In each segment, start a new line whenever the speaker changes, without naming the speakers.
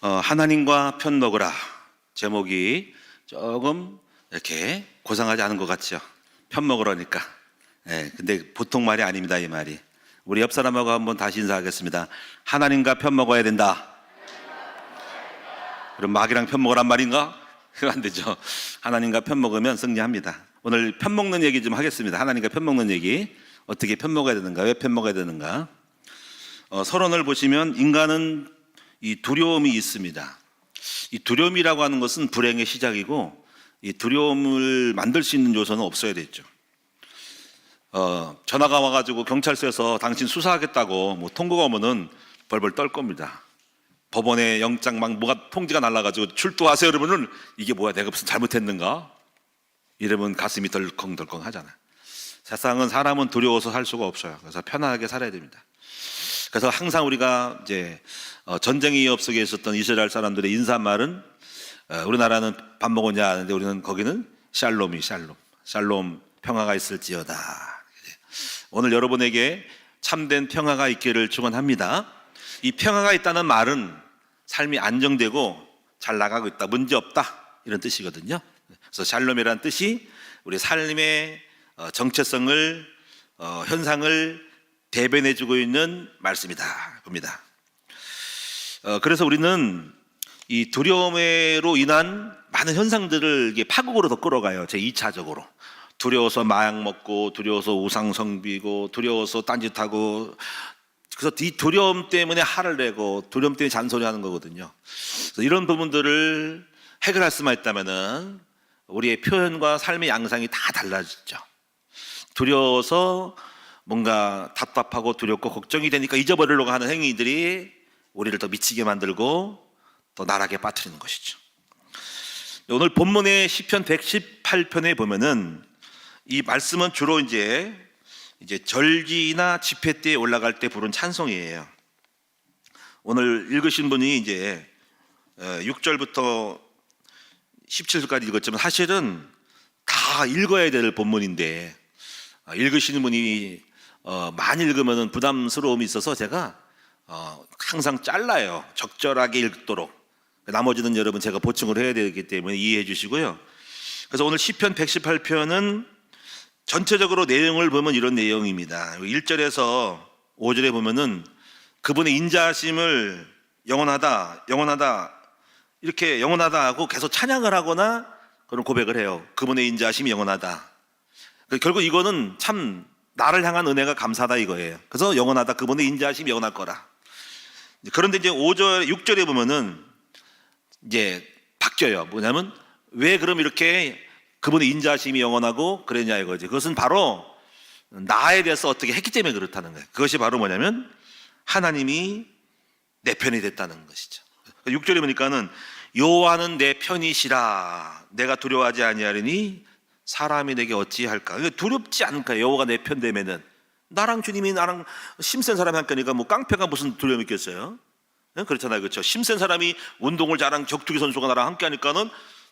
하나님과 편 먹으라. 제목이 조금 이렇게 고상하지 않은 것 같죠? 편 먹으라니까. 근데 보통 말이 아닙니다, 이 말이. 우리 옆 사람하고 한번 다시 인사하겠습니다. 하나님과 편 먹어야 된다. 그럼 마귀랑 편 먹으란 말인가? 그거 안 되죠. 하나님과 편 먹으면 승리합니다. 오늘 편 먹는 얘기 좀 하겠습니다. 하나님과 편 먹는 얘기. 어떻게 편 먹어야 되는가? 왜 편 먹어야 되는가? 서론을 보시면 인간은 이 두려움이 있습니다. 이 두려움이라고 하는 것은 불행의 시작이고, 이 두려움을 만들 수 있는 요소는 없어야 되죠. 전화가 와가지고 경찰서에서 당신 수사하겠다고 뭐 통보가 오면은 벌벌 떨 겁니다. 법원에 영장 막 뭐가 통지가 날라가지고 출두하세요 여러분은 이게 뭐야, 내가 무슨 잘못했는가? 이러면 가슴이 덜컹덜컹 하잖아요. 세상은 사람은 두려워서 살 수가 없어요. 그래서 편안하게 살아야 됩니다. 그래서 항상 우리가 이제 전쟁의 위협 속에 있었던 이스라엘 사람들의 인사말은 우리나라는 밥 먹었냐 하는데 우리는 거기는 샬롬이 샬롬 평화가 있을지어다. 오늘 여러분에게 참된 평화가 있기를 축원합니다. 이 평화가 있다는 말은 삶이 안정되고 잘 나가고 있다, 문제 없다, 이런 뜻이거든요. 그래서 샬롬이라는 뜻이 우리 삶의 정체성을 현상을 대변해주고 있는 말씀이다 봅니다. 그래서 우리는 이 두려움으로 인한 많은 현상들을 파국으로 더 끌어가요. 제 2차적으로 두려워서 마약 먹고, 두려워서 우상 성비고, 두려워서 딴짓하고, 그래서 이 두려움 때문에 화를 내고, 두려움 때문에 잔소리하는 거거든요. 그래서 이런 부분들을 해결할 수만 있다면은 우리의 표현과 삶의 양상이 다 달라지죠. 두려워서 뭔가 답답하고 두렵고 걱정이 되니까 잊어버리려고 하는 행위들이 우리를 더 미치게 만들고 더 나락에 빠뜨리는 것이죠. 오늘 본문의 시편 118편에 보면은 이 말씀은 주로 이제 절기나 집회 때에 올라갈 때 부른 찬송이에요. 오늘 읽으신 분이 이제 6절부터 17절까지 읽었지만 사실은 다 읽어야 될 본문인데 읽으시는 분이 많이 읽으면 부담스러움이 있어서 제가 항상 잘라요. 적절하게 읽도록. 나머지는 여러분 제가 보충을 해야 되기 때문에 이해해 주시고요. 그래서 오늘 시편 118편은 전체적으로 내용을 보면 이런 내용입니다. 1절에서 5절에 보면은 그분의 인자하심을 영원하다 이렇게 영원하다 하고 계속 찬양을 하거나 그런 고백을 해요. 그분의 인자하심이 영원하다. 결국 이거는 참 나를 향한 은혜가 감사하다 이거예요. 그래서 영원하다, 그분의 인자하심이 영원할 거라. 그런데 이제 6절에 보면은 이제 바뀌어요. 뭐냐면 왜 그럼 이렇게 그분의 인자하심이 영원하고 그랬냐 이거지. 그것은 바로 나에 대해서 어떻게 했기 때문에 그렇다는 거예요. 그것이 바로 뭐냐면 하나님이 내 편이 됐다는 것이죠. 6절에 보니까는 여호와는 내 편이시라, 내가 두려워하지 아니하리니 사람이 내게 어찌할까. 두렵지 않을까. 여호와가 내 편 되면은 나랑 주님이 나랑 힘센 사람이 함께니까 뭐 깡패가 무슨 두려움이 있겠어요? 그렇잖아요, 그렇죠? 힘센 사람이 운동을 잘한 격투기 선수가 나랑 함께하니까는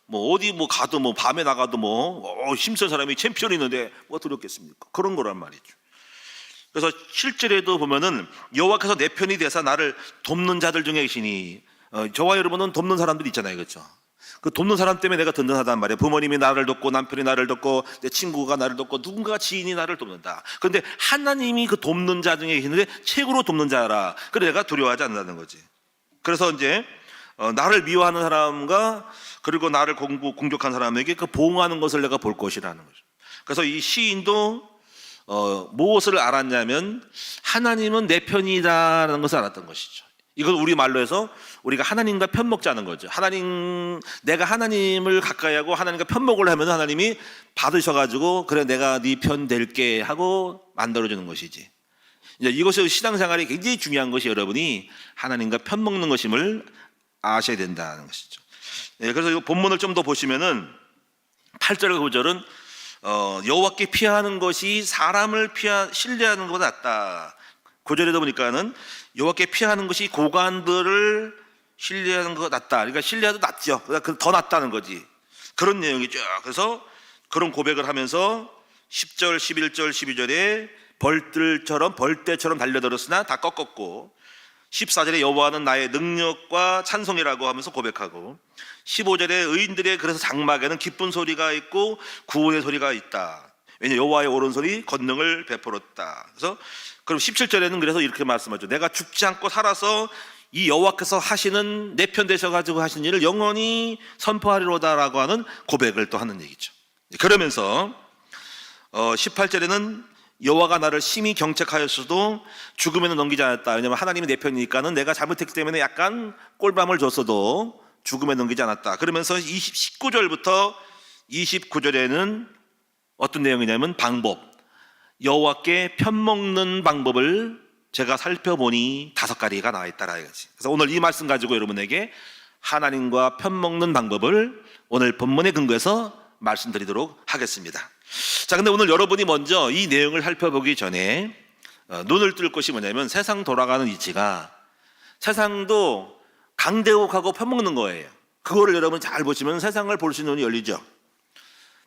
뭐 어디 뭐 가도 뭐 밤에 나가도 뭐 힘센 사람이 챔피언이 있는데 뭐가 두렵겠습니까? 그런 거란 말이죠. 그래서 실제로도 보면은 여호와께서 내 편이 되사 나를 돕는 자들 중에 계시니, 저와 여러분은 돕는 사람들이 있잖아요, 그렇죠? 그 돕는 사람 때문에 내가 든든하단 말이에요. 부모님이 나를 돕고, 남편이 나를 돕고, 내 친구가 나를 돕고, 누군가 지인이 나를 돕는다. 그런데 하나님이 그 돕는 자 중에 계시는데 최고로 돕는 자라. 그래 내가 두려워하지 않는다는 거지. 그래서 이제 나를 미워하는 사람과 그리고 나를 공격한 사람에게 그 보응하는 것을 내가 볼 것이라는 거죠. 그래서 이 시인도 무엇을 알았냐면 하나님은 내 편이다라는 것을 알았던 것이죠. 이걸 우리 말로 해서 우리가 하나님과 편먹자는 거죠. 내가 하나님을 가까이 하고 하나님과 편먹을 하면 하나님이 받으셔가지고 그래 내가 네 편 될게 하고 만들어주는 것이지. 이제 이것이 신앙생활이 굉장히 중요한 것이 여러분이 하나님과 편먹는 것임을 아셔야 된다는 것이죠. 그래서 이 본문을 좀 더 보시면은 8절과 9절은 여호와께 피하는 것이 사람을 신뢰하는 것보다 낫다. 9절에도 보니까는 여호와께 피하는 것이 고관들을 신뢰하는 것보다 낫다. 그러니까 신뢰해도 낫죠. 그러니까 더 낫다는 거지. 그런 내용이죠. 그래서 그런 고백을 하면서 10절, 11절, 12절에 벌떼처럼 달려들었으나 다 꺾었고 14절에 여호와는 나의 능력과 찬송이라고 하면서 고백하고, 15절에 의인들의 그래서 장막에는 기쁜 소리가 있고 구원의 소리가 있다. 왜냐 여호와의 오른손이 권능을 베풀었다. 그래서 그럼 17절에는 그래서 이렇게 말씀하죠. 내가 죽지 않고 살아서 이 여호와께서 하시는 내 편 되셔가지고 하신 일을 영원히 선포하리로다라고 하는 고백을 또 하는 얘기죠. 그러면서 18절에는 여호와가 나를 심히 경책하였어도 죽음에는 넘기지 않았다. 왜냐하면 하나님이 내 편이니까는 내가 잘못했기 때문에 약간 꼴밤을 줬어도 죽음에 넘기지 않았다. 그러면서 19절부터 29절에는 어떤 내용이냐면 방법, 여호와께 편먹는 방법을 제가 살펴보니 5가지가 나와 있다라 이거지. 그래서 오늘 이 말씀 가지고 여러분에게 하나님과 편먹는 방법을 오늘 본문에 근거해서 말씀드리도록 하겠습니다. 자, 근데 오늘 여러분이 먼저 이 내용을 살펴보기 전에 눈을 뜰 것이 뭐냐면 세상 돌아가는 이치가 세상도 강대국하고 편먹는 거예요. 그거를 여러분 잘 보시면 세상을 볼 수 있는 눈이 열리죠.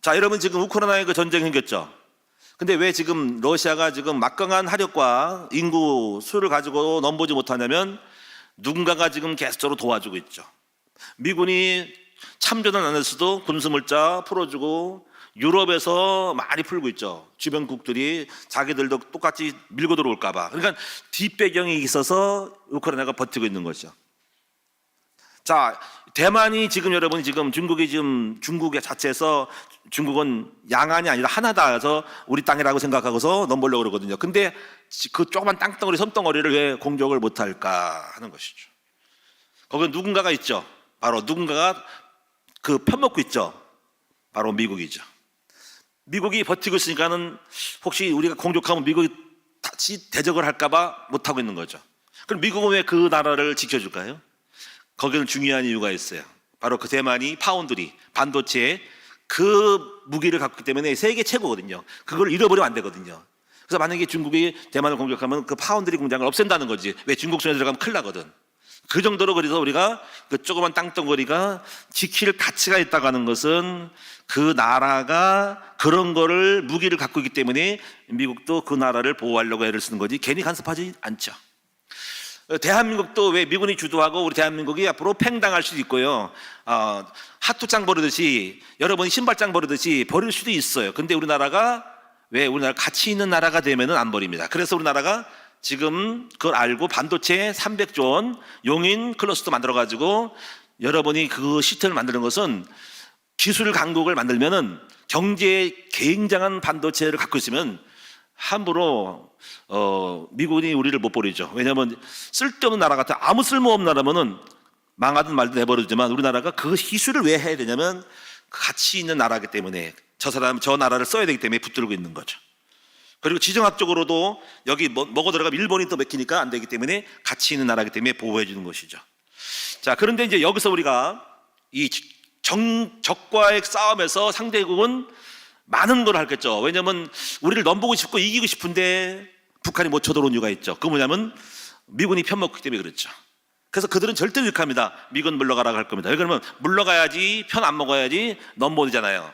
자, 여러분 지금 우크라이나에 그 전쟁 생겼죠. 근데 왜 지금 러시아가 지금 막강한 화력과 인구 수를 가지고 넘보지 못하냐면 누군가가 지금 계속적으로 도와주고 있죠. 미군이 참전은 안 했어도 군수물자 풀어주고 유럽에서 많이 풀고 있죠. 주변국들이 자기들도 똑같이 밀고 들어올까 봐. 그러니까 뒷배경이 있어서 우크라이나가 버티고 있는 거죠. 자, 대만이 지금 여러분이 지금 중국의 자체에서 중국은 양안이 아니라 하나다 해서 우리 땅이라고 생각하고서 넘보려고 그러거든요. 근데 그 조그만 땅덩어리 섬덩어리를 왜 공격을 못할까 하는 것이죠. 거기 누군가가 있죠. 바로 누군가가 그 편먹고 있죠. 바로 미국이죠. 미국이 버티고 있으니까는 혹시 우리가 공격하면 미국이 다시 대적을 할까봐 못하고 있는 거죠. 그럼 미국은 왜 그 나라를 지켜줄까요? 거기는 중요한 이유가 있어요. 바로 그 대만이 파운드리, 반도체에 그 무기를 갖고 있기 때문에 세계 최고거든요. 그걸 잃어버리면 안 되거든요. 그래서 만약에 중국이 대만을 공격하면 그 파운드리 공장을 없앤다는 거지. 왜 중국 손에 들어가면 큰일 나거든. 그 정도로 그래서 우리가 그 조그만 땅덩어리가 지킬 가치가 있다고 하는 것은 그 나라가 그런 거를 무기를 갖고 있기 때문에 미국도 그 나라를 보호하려고 애를 쓰는 거지 괜히 간섭하지 않죠. 대한민국도 왜 미군이 주도하고 우리 대한민국이 앞으로 팽당할 수도 있고요. 핫투짱 버리듯이 여러분이 신발장 버리듯이 버릴 수도 있어요. 근데 우리나라가 왜 우리나라 가치 있는 나라가 되면은 안 버립니다. 그래서 우리나라가 지금 그걸 알고 반도체 300조 원 용인 클러스터 만들어가지고 여러분이 그 시스템을 만드는 것은 기술 강국을 만들면은 경제에 굉장한 반도체를 갖고 있으면 함부로 미군이 우리를 못 버리죠. 왜냐하면 쓸데없는 나라 같아. 아무 쓸모없는 나라면은 망하든 말든 해버리지만 우리나라가 그 기술을 왜 해야 되냐면 가치 있는 나라이기 때문에 저 나라를 써야 되기 때문에 붙들고 있는 거죠. 그리고 지정학적으로도 여기 먹어 들어가면 일본이 또 맥히니까 안 되기 때문에 가치 있는 나라이기 때문에 보호해 주는 것이죠. 자, 그런데 이제 여기서 우리가 이 적과의 싸움에서 상대국은 많은 걸 하겠죠. 왜냐하면 우리를 넘보고 싶고 이기고 싶은데 북한이 못 쳐들어온 이유가 있죠. 그거 뭐냐면 미군이 편먹기 때문에 그렇죠. 그래서 그들은 절대 이렇게 합니다. 미군 물러가라고 할 겁니다. 왜 그러면 물러가야지 편 안 먹어야지 넘보잖아요.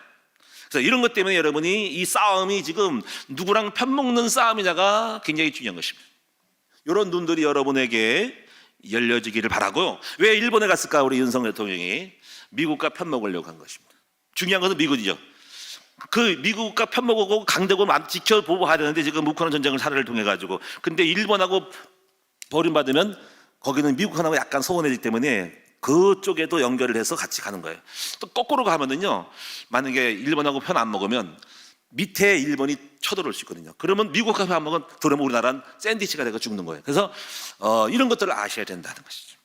그래서 이런 것 때문에 여러분이 이 싸움이 지금 누구랑 편먹는 싸움이냐가 굉장히 중요한 것입니다. 이런 눈들이 여러분에게 열려지기를 바라고요. 왜 일본에 갔을까? 우리 윤석열 대통령이 미국과 편먹으려고 한 것입니다. 중요한 것은 미군이죠. 그 미국과 편먹고 강대국을 지켜보고 해야 되는데 지금 우크라이나 전쟁을 사례를 통해 가지고 근데 일본하고 버림받으면 거기는 미국하고 약간 소원해지기 때문에 그쪽에도 연결을 해서 같이 가는 거예요. 또 거꾸로 가면은요, 만약에 일본하고 편 안 먹으면 밑에 일본이 쳐들어올 수 있거든요. 그러면 미국하고 편 안 먹으면 그러면 우리나라는 샌드위치가 되고 죽는 거예요. 그래서 이런 것들을 아셔야 된다는 것이죠.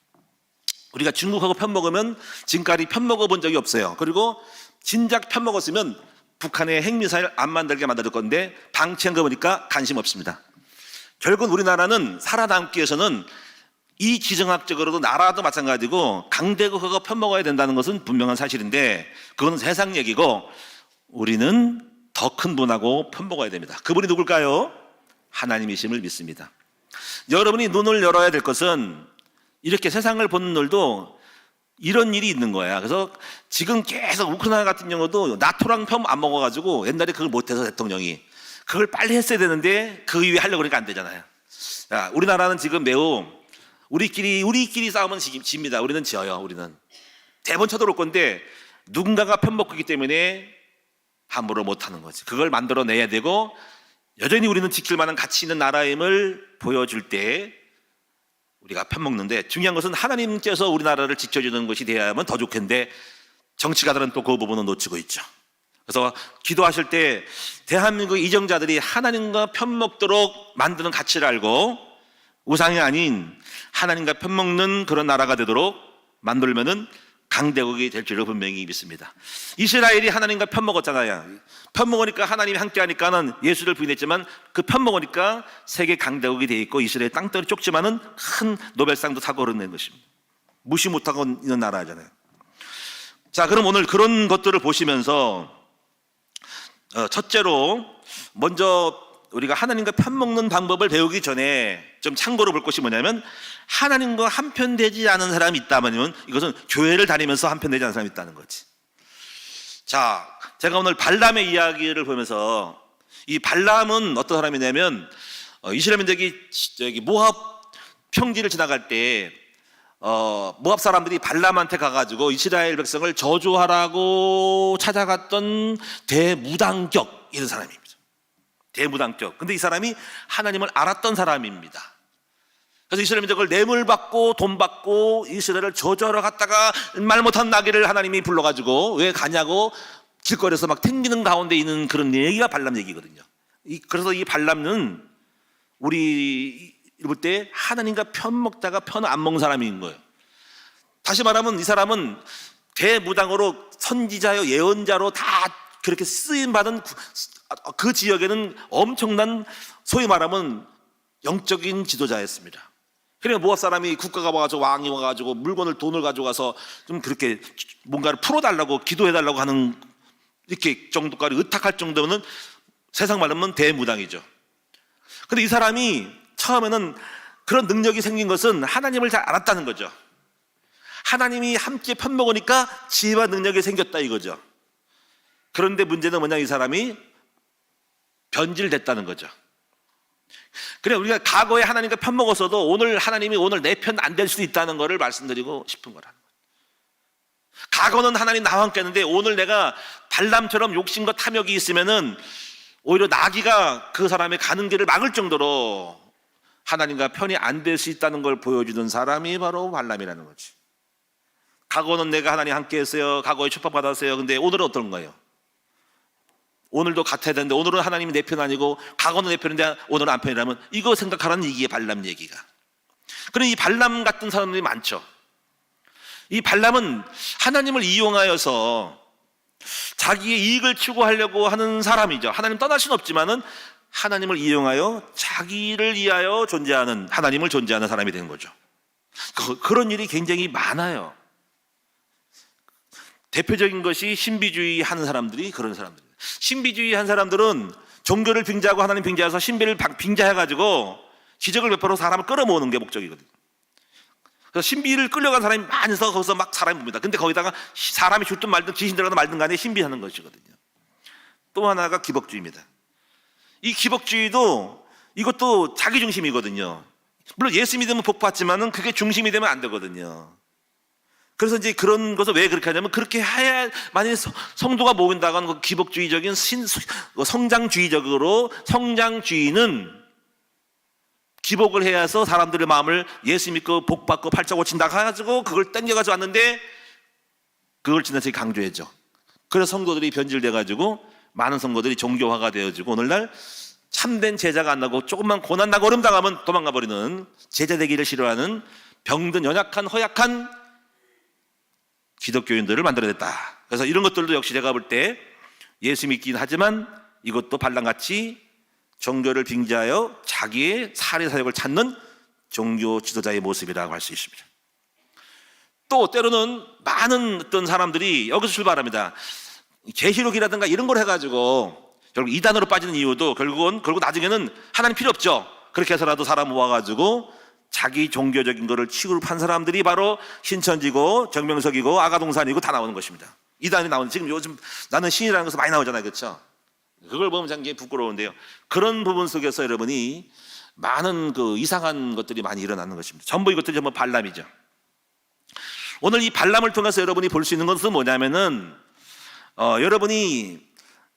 우리가 중국하고 편 먹으면 지금까지 편 먹어본 적이 없어요. 그리고 진작 편 먹었으면 북한의 핵미사일 안 만들게 만들 건데 방치한 거 보니까 관심 없습니다. 결국 우리나라는 살아남기 위해서는 이 지정학적으로도 나라도 마찬가지고 강대국하고 편먹어야 된다는 것은 분명한 사실인데 그건 세상 얘기고 우리는 더 큰 분하고 편먹어야 됩니다. 그분이 누굴까요? 하나님이심을 믿습니다. 여러분이 눈을 열어야 될 것은 이렇게 세상을 보는 눈도 이런 일이 있는 거야. 그래서 지금 계속 우크라이나 같은 경우도 나토랑 편 안 먹어가지고 옛날에 그걸 못해서 대통령이 그걸 빨리 했어야 되는데 그 이후에 하려고 그러니까 안 되잖아요. 자, 우리나라는 지금 매우 우리끼리 싸우면 집니다. 우리는 져요. 우리는 대번 쳐들어올 건데 누군가가 편먹기 때문에 함부로 못하는 거지. 그걸 만들어내야 되고 여전히 우리는 지킬 만한 가치 있는 나라임을 보여줄 때 우리가 편먹는데, 중요한 것은 하나님께서 우리나라를 지켜주는 것이 돼야만 더 좋겠는데 정치가들은 또 그 부분은 놓치고 있죠. 그래서 기도하실 때 대한민국 이정자들이 하나님과 편먹도록 만드는 가치를 알고 우상이 아닌 하나님과 편먹는 그런 나라가 되도록 만들면은 강대국이 될 줄로 분명히 믿습니다. 이스라엘이 하나님과 편먹었잖아요. 편먹으니까 하나님이 함께하니까는 예수를 부인했지만 그 편먹으니까 세계 강대국이 돼 있고 이스라엘 땅덩이 좁지만은 큰 노벨상도 타고 오르는 것입니다. 무시 못하고 있는 나라잖아요. 자, 그럼 오늘 그런 것들을 보시면서 첫째로 먼저 우리가 하나님과 편먹는 방법을 배우기 전에 좀 참고로 볼 것이 뭐냐면, 하나님과 한편되지 않은 사람이 있다면 이것은 교회를 다니면서 한편되지 않은 사람이 있다는 거지. 자, 제가 오늘 발람의 이야기를 보면서, 이 발람은 어떤 사람이냐면 이스라엘민족이 모압 평지를 지나갈 때 모압 사람들이 발람한테 가가지고 이스라엘 백성을 저주하라고 찾아갔던 대무당격 이런 사람입니다. 대무당격. 근데 이 사람이 하나님을 알았던 사람입니다. 그래서 이스라엘 민족을 뇌물 받고 돈 받고 이스라엘을 저주하러 갔다가 말 못한 나귀를 하나님이 불러가지고 왜 가냐고 길거리에서 막 튕기는 가운데 있는 그런 얘기가 발람 얘기거든요. 그래서 이 발람은 우리 볼 때 하나님과 편 먹다가 편 안 먹는 사람인 거예요. 다시 말하면 이 사람은 대무당으로 선지자요 예언자로 다 그렇게 쓰임받은 그 지역에는 엄청난 소위 말하면 영적인 지도자였습니다. 그러니까 모압 사람이 국가가 와가지고 왕이 와가지고 돈을 가져가서 좀 그렇게 뭔가를 풀어달라고 기도해달라고 하는 이렇게 정도까지 의탁할 정도면 세상 말하면 대무당이죠. 근데 이 사람이 처음에는 그런 능력이 생긴 것은 하나님을 잘 알았다는 거죠. 하나님이 함께 편먹으니까 지혜와 능력이 생겼다 이거죠. 그런데 문제는 뭐냐, 이 사람이 변질됐다는 거죠. 그래, 우리가 과거에 하나님과 편먹었어도 오늘 하나님이 오늘 내 편 안 될 수도 있다는 것을 말씀드리고 싶은 거라는 거예요. 과거는 하나님 나와 함께 했는데 오늘 내가 발람처럼 욕심과 탐욕이 있으면은 오히려 나귀가 그 사람의 가는 길을 막을 정도로 하나님과 편이 안 될 수 있다는 걸 보여주는 사람이 바로 발람이라는 거지. 과거는 내가 하나님 함께 했어요. 과거에 축복받았어요. 근데 오늘은 어떤 거예요? 오늘도 같아야 되는데 오늘은 하나님이 내 편 아니고 과거는 내 편인데 오늘은 안 편이라면 이거 생각하라는 얘기에 발람 얘기가. 그럼 이 발람 같은 사람들이 많죠. 이 발람은 하나님을 이용하여서 자기의 이익을 추구하려고 하는 사람이죠. 하나님 떠날 수는 없지만은 하나님을 이용하여 자기를 위하여 존재하는, 하나님을 존재하는 사람이 되는 거죠. 그런 일이 굉장히 많아요. 대표적인 것이 신비주의 하는 사람들이 그런 사람들이에요. 신비주의 한 사람들은 종교를 빙자하고 하나님 빙자해서 신비를 빙자해가지고 기적을 베풀어 사람을 끌어모으는 게 목적이거든요. 그래서 신비를 끌려간 사람이 많아서 거기서 막 사람이 봅니다. 근데 거기다가 사람이 죽든 말든 귀신 들어가든 말든 간에 신비하는 것이거든요. 또 하나가 기복주의입니다. 이 기복주의도 이것도 자기중심이거든요. 물론 예수 믿으면 복 받지만은 그게 중심이 되면 안 되거든요. 그래서 이제 그런 것을 왜 그렇게 하냐면, 그렇게 해야 만약에 성도가 모인다고 그 기복주의적인 성장주의적으로, 성장주의는 기복을 해야 해서 사람들의 마음을 예수 믿고 복 받고 팔자 고친다 해가지고 그걸 땡겨가지고 왔는데 그걸 지나치게 강조했죠. 그래서 성도들이 변질돼가지고 많은 성도들이 종교화가 되어지고 오늘날 참된 제자가 안 나고 조금만 고난 나고 어려움 당하면 도망가 버리는, 제자 되기를 싫어하는 병든 연약한 허약한 기독교인들을 만들어냈다. 그래서 이런 것들도 역시 제가 볼 때 예수 믿긴 하지만 이것도 발람같이 종교를 빙자하여 자기의 사례 사역을 찾는 종교 지도자의 모습이라고 할 수 있습니다. 또 때로는 많은 어떤 사람들이 여기서 출발합니다. 계시록이라든가 이런 걸 해가지고 결국 이단으로 빠지는 이유도 결국 나중에는 하나님 필요 없죠. 그렇게 해서라도 사람 모아가지고 자기 종교적인 거를 취급한 사람들이 바로 신천지고 정명석이고 아가동산이고 다 나오는 것입니다. 이단이 나오는, 지금 요즘 나는 신이라는 것이 많이 나오잖아요. 그렇죠? 그걸 보면 참 부끄러운데요. 그런 부분 속에서 여러분이 많은 그 이상한 것들이 많이 일어나는 것입니다. 전부 이것들이 전부 발람이죠. 오늘 이 발람을 통해서 여러분이 볼 수 있는 것은 뭐냐면은 여러분이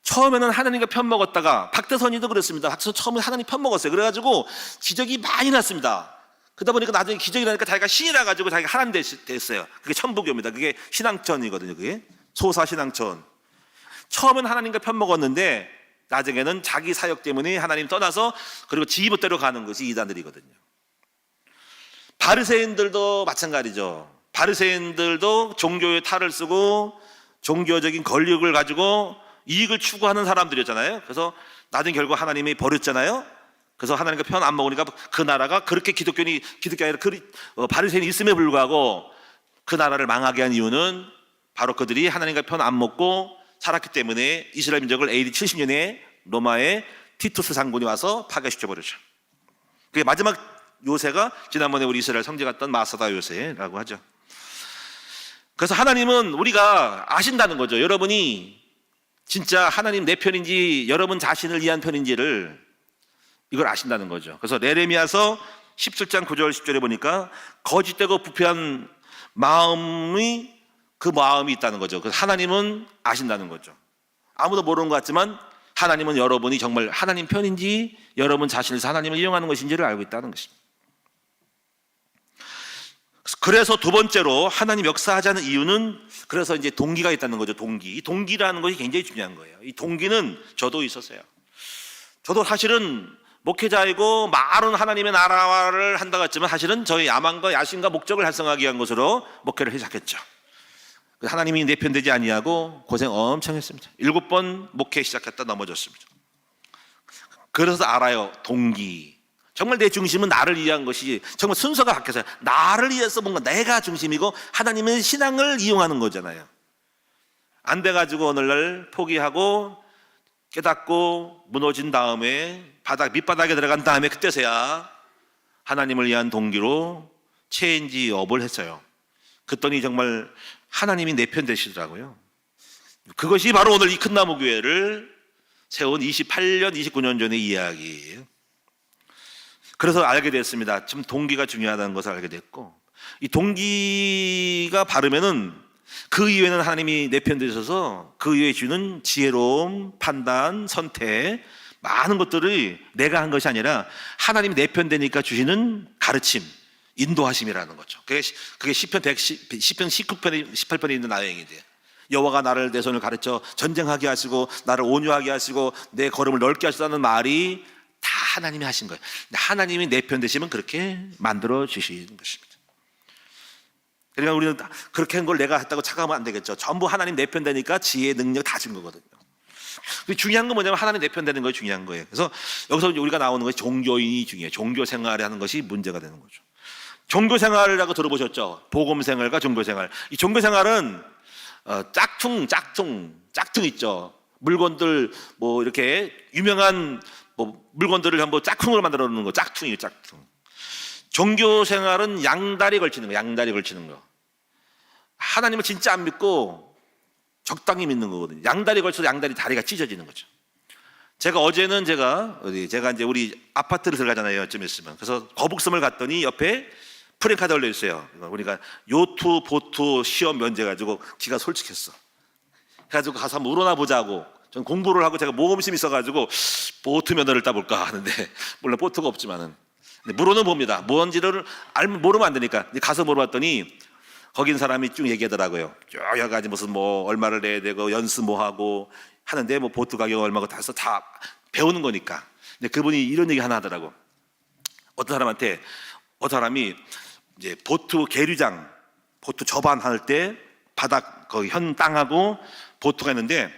처음에는 하나님과 편먹었다가 박대선이도 그랬습니다. 박대선 처음에 하나님 편먹었어요. 그래가지고 기적이 많이 났습니다. 그러다 보니까 나중에 기적이 나니까 자기가 신이라 가지고 자기가 하나님 됐어요. 그게 천부교입니다. 그게 신앙천이거든요. 그게 소사신앙천. 처음엔 하나님과 편먹었는데 나중에는 자기 사역 때문에 하나님 떠나서 그리고 지 멋대로 가는 것이 이단들이거든요. 바리새인들도 마찬가지죠. 바리새인들도 종교의 탈을 쓰고 종교적인 권력을 가지고 이익을 추구하는 사람들이었잖아요. 그래서 나중에 결국 하나님이 버렸잖아요. 그래서 하나님과 편 안 먹으니까 그 나라가 그렇게 기독교가 아니라 바리새인이 있음에 불구하고 그 나라를 망하게 한 이유는 바로 그들이 하나님과 편 안 먹고 살았기 때문에 이스라엘 민족을 AD 70년에 로마의 티투스 장군이 와서 파괴시켜버렸죠. 그게 마지막 요새가 지난번에 우리 이스라엘 성지 갔던 마사다 요새라고 하죠. 그래서 하나님은 우리가 아신다는 거죠. 여러분이 진짜 하나님 내 편인지 여러분 자신을 위한 편인지를 이걸 아신다는 거죠. 그래서 예레미야서 17장 9절 10절에 보니까 거짓되고 부패한 마음이 그 마음이 있다는 거죠. 그래서 하나님은 아신다는 거죠. 아무도 모르는 것 같지만 하나님은 여러분이 정말 하나님 편인지 여러분 자신에서 하나님을 이용하는 것인지를 알고 있다는 것입니다. 그래서 두 번째로 하나님 역사하자는 이유는 그래서 이제 동기가 있다는 거죠. 동기. 이 동기라는 것이 굉장히 중요한 거예요. 이 동기는 저도 있었어요. 저도 사실은 목회자이고 말은 하나님의 나라를 한다고 했지만 사실은 저희 야망과 야심과 목적을 달성하기 위한 것으로 목회를 시작했죠. 하나님이 내 편 되지 아니하고 고생 엄청 했습니다. 7번 목회 시작했다 넘어졌습니다. 그래서 알아요. 동기. 정말 내 중심은 나를 위한 것이 정말 순서가 바뀌었어요. 나를 위해서 뭔가 내가 중심이고 하나님의 신앙을 이용하는 거잖아요. 안 돼가지고 오늘날 포기하고 깨닫고 무너진 다음에 밑바닥에 들어간 다음에 그때서야 하나님을 위한 동기로 체인지업을 했어요. 그랬더니 정말 하나님이 내 편 되시더라고요. 그것이 바로 오늘 이 큰나무 교회를 세운 28년, 29년 전의 이야기예요. 그래서 알게 됐습니다. 좀 동기가 중요하다는 것을 알게 됐고, 이 동기가 바르면은 그 이후에는 하나님이 내 편 되셔서 그 이후에 주는 지혜로움, 판단, 선택, 많은 것들이 내가 한 것이 아니라 하나님이 내 편 되니까 주시는 가르침, 인도하심이라는 거죠. 그게 시편 19편에 18편에 있는 나행이돼요. 여호와가 나를 내 손을 가르쳐 전쟁하게 하시고 나를 온유하게 하시고 내 걸음을 넓게 하시다는 말이 다 하나님이 하신 거예요. 하나님이 내 편 되시면 그렇게 만들어 주시는 것입니다. 그러니까 우리는 그렇게 한 걸 내가 했다고 착각하면 안 되겠죠. 전부 하나님 내 편 되니까 지혜, 능력 다 준 거거든요. 중요한 건 뭐냐면 하나님 내 편 되는 것이 중요한 거예요. 그래서 여기서 우리가 나오는 것이 종교인이 중요해요. 종교 생활을 하는 것이 문제가 되는 거죠. 종교 생활이라고 들어보셨죠? 복음 생활과 종교 생활. 이 종교 생활은 짝퉁 있죠. 물건들 뭐 이렇게 유명한 뭐 물건들을 한번 짝퉁으로 만들어 놓는 거, 짝퉁이에요, 짝퉁. 종교 생활은 양다리 걸치는 거, 양다리 걸치는 거. 하나님을 진짜 안 믿고 적당히 믿는 거거든요. 양다리 걸쳐서 양다리 다리가 찢어지는 거죠. 어제는 제가 이제 우리 아파트를 들어가잖아요. 좀 있으면. 그래서 거북섬을 갔더니 옆에 프랭카드 올려 있어요. 우리가 요트 보트 시험 면제 가지고 기가 솔직했어. 그래가지고 가서 한번 물어나 보자고. 전 공부를 하고 제가 모험심이 있어가지고 보트 면허를 따볼까 하는데 물론 보트가 없지만은 물어는 봅니다. 뭔지를 모르면 안 되니까 가서 물어봤더니 거기 있는 사람이 쭉 얘기하더라고요. 쭉 여러 가지 무슨 뭐 얼마를 내야 되고 연수 뭐 하고 하는데 뭐 보트 가격 얼마고 다 해서 다 배우는 거니까. 근데 그분이 이런 얘기 하나 하더라고. 어떤 사람이 이제 보트 계류장, 보트 접안할 때 바닥 거기 현 땅하고 보트가 있는데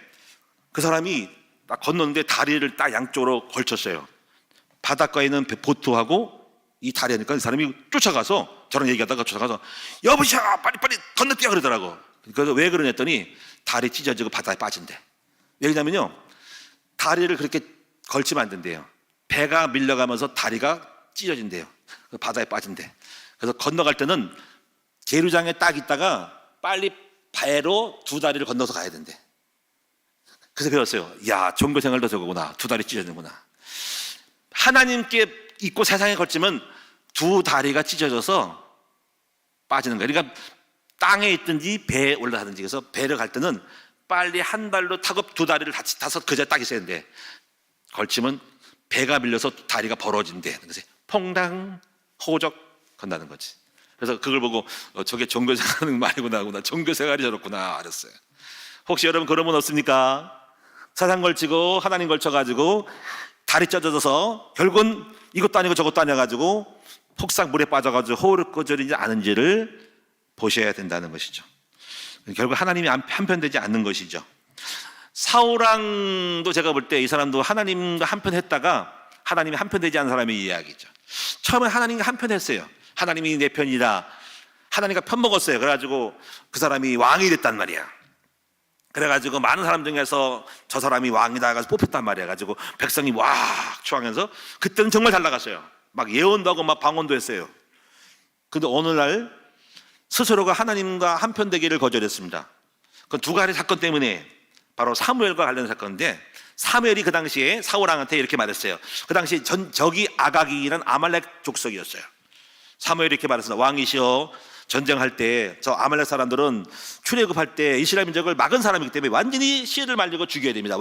그 사람이 딱 건너는데 다리를 딱 양쪽으로 걸쳤어요. 바닷가에 있는 보트하고 이 다리 하니까 이 사람이 쫓아가서 저랑 얘기하다가 쫓아가서 여보시오 빨리 건너뛰어 그러더라고. 그래서 왜 그러냐 했더니 다리 찢어지고 바다에 빠진대. 왜냐면요 다리를 그렇게 걸치면 안 된대요. 배가 밀려가면서 다리가 찢어진대요. 바다에 빠진대. 그래서 건너갈 때는 계류장에 딱 있다가 빨리 배로 두 다리를 건너서 가야 된대. 그래서 배웠어요. 야 종교 생활도 저거구나. 두 다리 찢어지는구나. 하나님께 입고 세상에 걸치면 두 다리가 찢어져서 빠지는 거예요. 그러니까 땅에 있든지 배에 올라가든지, 그래서 배를 갈 때는 빨리 한 발로 타고 두 다리를 다섯 그자 딱 있어야 되는데, 걸치면 배가 밀려서 다리가 벌어진대. 그래서 퐁당 호적 건다는 거지. 그래서 그걸 보고 저게 종교생활하는 말이구나 하고, 나 종교생활이 저렇구나 알았어요. 혹시 여러분 그런 분 없습니까? 세상 걸치고 하나님 걸쳐가지고 다리 찢어져서 결국은 이것도 아니고 저것도 아니어가지고 폭삭 물에 빠져가지고 허우적거리지 않은지를 보셔야 된다는 것이죠. 결국 하나님이 한편되지 않는 것이죠. 사울왕도 제가 볼 때 이 사람도 하나님과 한편 했다가 하나님이 한편되지 않은 사람의 이야기죠. 처음에 하나님과 한편 했어요. 하나님이 내 편이다. 하나님과 편 먹었어요. 그래가지고 그 사람이 왕이 됐단 말이야. 그래가지고 많은 사람 중에서 저 사람이 왕이다 해서 뽑혔단 말이야. 가지고 백성이 와 추앙해서 그때는 정말 잘 나갔어요. 막 예언도 하고 막 방언도 했어요. 근데 어느 날 스스로가 하나님과 한편 되기를 거절했습니다. 그건 두 가지 사건 때문에, 바로 사무엘과 관련된 사건인데, 사무엘이 그 당시에 사울왕한테 이렇게 말했어요. 그 당시 적이 아각이라는 아말렉 족속이었어요. 사무엘이 이렇게 말했습니다. 왕이시여, 전쟁할 때 저 아말렉 사람들은 출애굽할 때 이스라엘 민족을 막은 사람이기 때문에 완전히 씨를 말리고 죽여야 됩니다.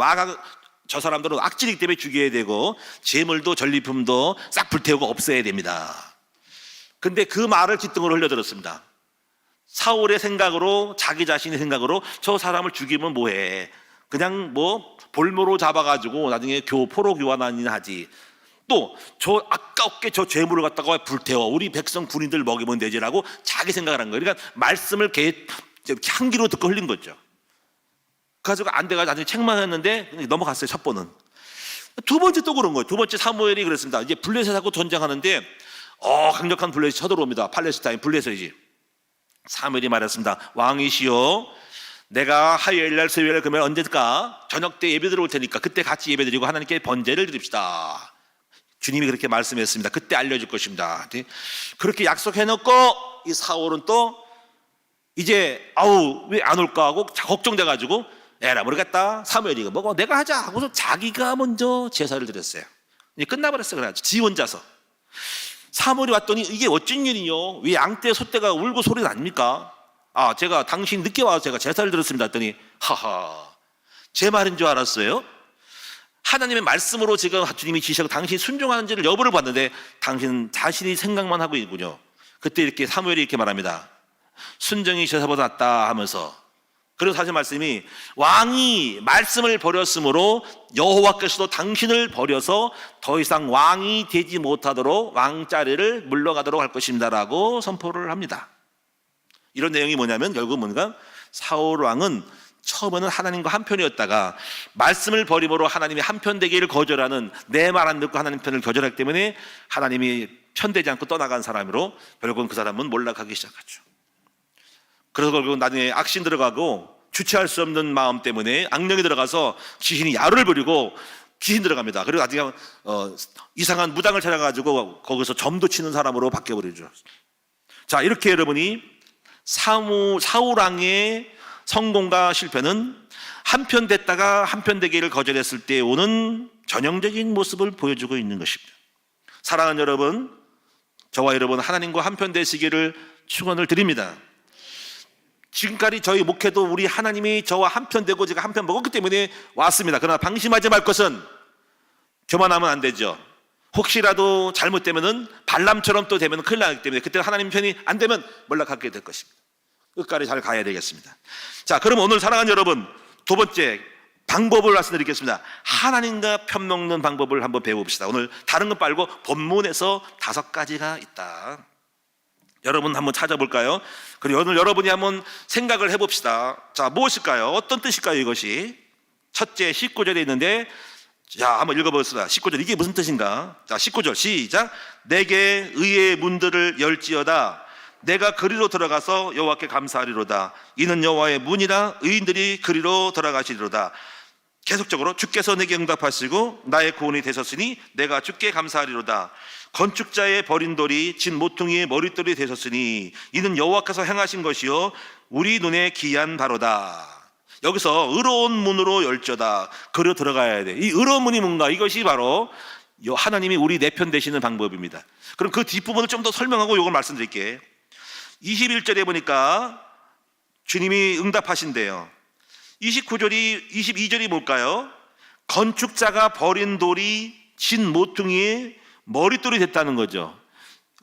저 사람들은 악질이기 때문에 죽여야 되고 재물도 전리품도 싹 불태우고 없애야 됩니다. 근데 그 말을 귓등으로 흘려들었습니다. 사울의 생각으로, 자기 자신의 생각으로 저 사람을 죽이면 뭐해, 그냥 뭐 볼모로 잡아가지고 나중에 포로 교환하긴 하지, 또 저 아깝게 저 죄물을 갖다가 불태워 우리 백성 군인들 먹이면 되지라고 자기 생각을 한 거예요. 그러니까 말씀을 향기로 듣고 흘린 거죠. 그래가지고 안 돼가지고 나중에 책만 했는데 넘어갔어요. 첫 번은. 두 번째 또 그런 거예요. 두 번째 사무엘이 그랬습니다. 이제 블레셋하고 전쟁하는데 강력한 블레셋이 쳐들어옵니다. 팔레스타인 블레셋이지. 사무엘이 말했습니다. 왕이시여, 내가 화요일날 수요일날 금요일 언제일까 저녁 때 예배 드려올 테니까 그때 같이 예배 드리고 하나님께 번제를 드립시다. 주님이 그렇게 말씀했습니다. 그때 알려줄 것입니다. 그렇게 약속해놓고 이 사울은 또 이제 왜 안 올까 하고 걱정돼가지고 에라 모르겠다, 사무엘이 뭐고 내가 하자 하고서 자기가 먼저 제사를 드렸어요. 이제 끝나버렸어요. 그래가지고 지 혼자서. 사무엘이 왔더니 이게 어쩐 일이요? 왜 양떼 소떼가 울고 소리 납니까? 제가 당신 늦게 와서 제가 제사를 드렸습니다 했더니, 하하, 제 말인 줄 알았어요? 하나님의 말씀으로 지금 주님이 지시하고 당신이 순종하는지를 여부를 봤는데 당신은 자신이 생각만 하고 있군요. 그때 이렇게 사무엘이 이렇게 말합니다. 순종이 제사보다 낫다 하면서, 그래서 사실 말씀이 왕이 말씀을 버렸으므로 여호와께서도 당신을 버려서 더 이상 왕이 되지 못하도록 왕자리를 물러가도록 할 것입니다라고 선포를 합니다. 이런 내용이 뭐냐면 결국 뭔가 사울 왕은 처음에는 하나님과 한편이었다가 말씀을 버림으로 하나님이 한편되기를 거절하는, 내 말 안 듣고 하나님 편을 거절하기 때문에 하나님이 편되지 않고 떠나간 사람으로 결국은 그 사람은 몰락하기 시작하죠. 그래서 결국은 나중에 악신 들어가고 주체할 수 없는 마음 때문에 악령이 들어가서 귀신이 야를 부리고 귀신 들어갑니다. 그리고 나중에 이상한 무당을 찾아가지고 거기서 점도 치는 사람으로 바뀌어버리죠. 자, 이렇게 여러분이 사울왕의 성공과 실패는 한편 됐다가 한편 되기를 거절했을 때 오는 전형적인 모습을 보여주고 있는 것입니다. 사랑하는 여러분, 저와 여러분 하나님과 한편 되시기를 축원을 드립니다. 지금까지 저희 목회도 우리 하나님이 저와 한편 되고 제가 한편 먹었기 때문에 왔습니다. 그러나 방심하지 말 것은 교만하면 안 되죠. 혹시라도 잘못되면은 발람처럼 또 되면 큰일 나기 때문에 그때 하나님 편이 안 되면 몰락하게 될 것입니다. 끝까지 잘 가야 되겠습니다. 자, 그럼 오늘 사랑하는 여러분, 두 번째 방법을 말씀드리겠습니다. 하나님과 편 먹는 방법을 한번 배워봅시다. 오늘 다른 것 말고 본문에서 5가지가 있다. 여러분 한번 찾아볼까요? 그리고 오늘 여러분이 한번 생각을 해봅시다. 자, 무엇일까요? 어떤 뜻일까요, 이것이? 첫째 19절에 있는데, 자, 한번 읽어보겠습니다. 19절, 이게 무슨 뜻인가? 자, 19절 시작. 내게 의의 문들을 열지어다. 내가 그리로 들어가서 여호와께 감사하리로다. 이는 여호와의 문이라 의인들이 그리로 들어가시리로다. 계속적으로 주께서 내게 응답하시고 나의 구원이 되셨으니 내가 주께 감사하리로다. 건축자의 버린 돌이 진 모퉁이의 머릿돌이 되셨으니 이는 여호와께서 행하신 것이요 우리 눈에 기이한 바로다. 여기서 의로운 문으로 열저다. 그려 들어가야 돼. 이 의로운 문이 뭔가? 이것이 바로 하나님이 우리 내 편 되시는 방법입니다. 그럼 그 뒷부분을 좀 더 설명하고 이걸 말씀드릴게요. 21절에 보니까 주님이 응답하신대요. 22절이 뭘까요? 건축자가 버린 돌이 진 모퉁이의 머릿돌이 됐다는 거죠.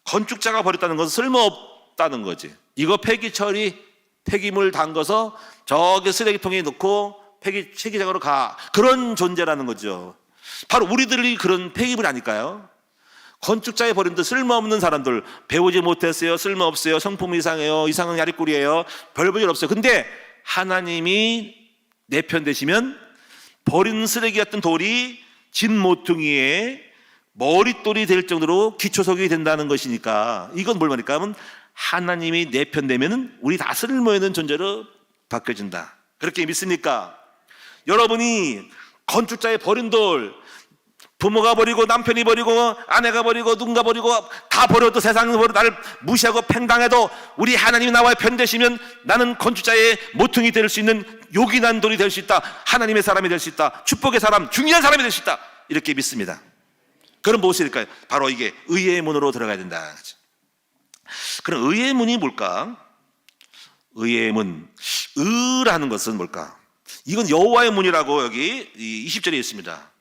건축자가 버렸다는 것은 쓸모없다는 거지. 이거 폐기 처리, 폐기물 담궈서 저기 쓰레기통에 넣고 폐기장으로 가. 그런 존재라는 거죠. 바로 우리들이 그런 폐기물 아닐까요? 건축자에 버린 듯 쓸모없는 사람들, 배우지 못했어요, 쓸모없어요, 성품 이상해요, 이상한 야리꾸리예요, 별볼 없어요. 근데 하나님이 내 편 되시면 버린 쓰레기 같은 돌이 진 모퉁이에 머릿돌이 될 정도로 기초석이 된다는 것이니까, 이건 뭘 말일까 하면 하나님이 내 편 되면 우리 다 쓸모있는 존재로 바뀌어진다. 그렇게 믿습니까? 여러분이 건축자의 버린 돌, 부모가 버리고 남편이 버리고 아내가 버리고 누군가 버리고 다 버려도 세상이 버려 나를 무시하고 팽당해도 우리 하나님이 나와 편 되시면 나는 건축자의 모퉁이 될 수 있는 요긴한 돌이 될 수 있다. 하나님의 사람이 될 수 있다. 축복의 사람, 중요한 사람이 될 수 있다. 이렇게 믿습니다. 그럼 무엇일까요? 바로 이게 의의 문으로 들어가야 된다. 그럼 의의 문이 뭘까? 의의 문, 의라는 것은 뭘까? 이건 여호와의 문이라고 여기 20절에 있습니다.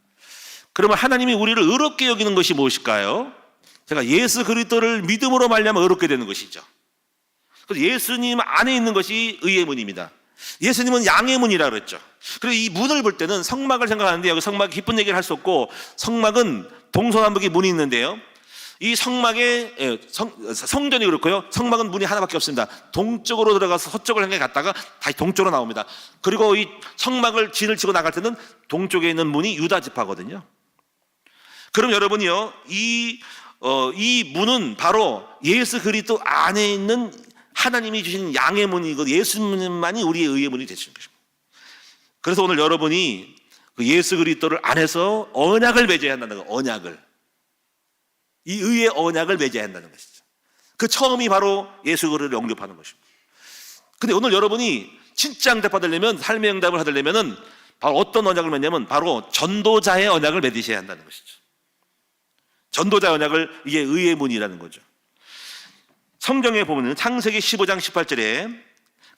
그러면 하나님이 우리를 의롭게 여기는 것이 무엇일까요? 제가 예수 그리스도를 믿음으로 말미암아 의롭게 되는 것이죠. 그래서 예수님 안에 있는 것이 의의 문입니다. 예수님은 양의 문이라고 그랬죠. 그리고 이 문을 볼 때는 성막을 생각하는데 여기 성막 깊은 얘기를 할 수 없고, 성막은 동서남북의 문이 있는데요. 이 성막에 성전이 그렇고요. 성막은 문이 하나밖에 없습니다. 동쪽으로 들어가서 서쪽을 향해 갔다가 다시 동쪽으로 나옵니다. 그리고 이 성막을 진을 치고 나갈 때는 동쪽에 있는 문이 유다 지파거든요. 그럼 여러분이요, 이 문은 바로 예수 그리스도 안에 있는 하나님이 주신 양의 문이고 예수님만이 우리의 의의 문이 되시는 것입니다. 그래서 오늘 여러분이 그 예수 그리스도를 안에서 언약을 맺어야 한다는 거예요. 언약을. 이 의의 언약을 맺어야 한다는 것이죠. 그 처음이 바로 예수 그리스도를 영접하는 것입니다. 근데 오늘 여러분이 진짜 응답 받으려면, 삶의 응답을 받으려면은 바로 어떤 언약을 맺냐면 바로 전도자의 언약을 맺으셔야 한다는 것이죠. 전도자 언약을, 이게 의의 문이라는 거죠. 성경에 보면 창세기 15장 18절에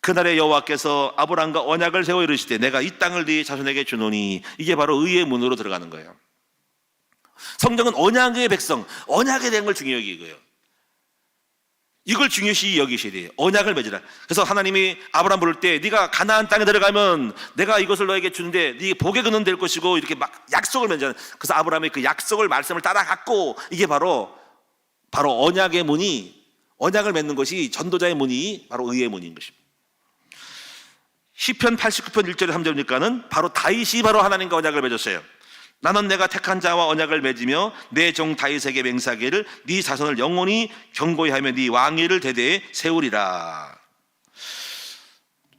그날에 여호와께서 아브라함과 언약을 세워 이르시되 내가 이 땅을 네 자손에게 주노니, 이게 바로 의의 문으로 들어가는 거예요. 성경은 언약의 백성, 언약에 대한 걸 중요히 여기고요. 이걸 중요시 여기셔야 돼요. 언약을 맺으라. 그래서 하나님이 아브라함 부를 때 네가 가나안 땅에 들어가면 내가 이것을 너에게 주는데 네 복의 근원 될 것이고, 이렇게 막 약속을 맺잖아요. 그래서 아브라함이 그 약속을, 말씀을 따라갔고, 이게 바로 언약의 문이, 언약을 맺는 것이, 전도자의 문이 바로 의의 문인 것입니다. 시편 89편 1절에 3절이니까는 바로 다윗이 바로 하나님과 언약을 맺었어요. 나는 내가 택한 자와 언약을 맺으며 내 종 다윗에게 맹세하기를 네 자손을 영원히 견고히 하며 네 왕위를 대대에 세우리라.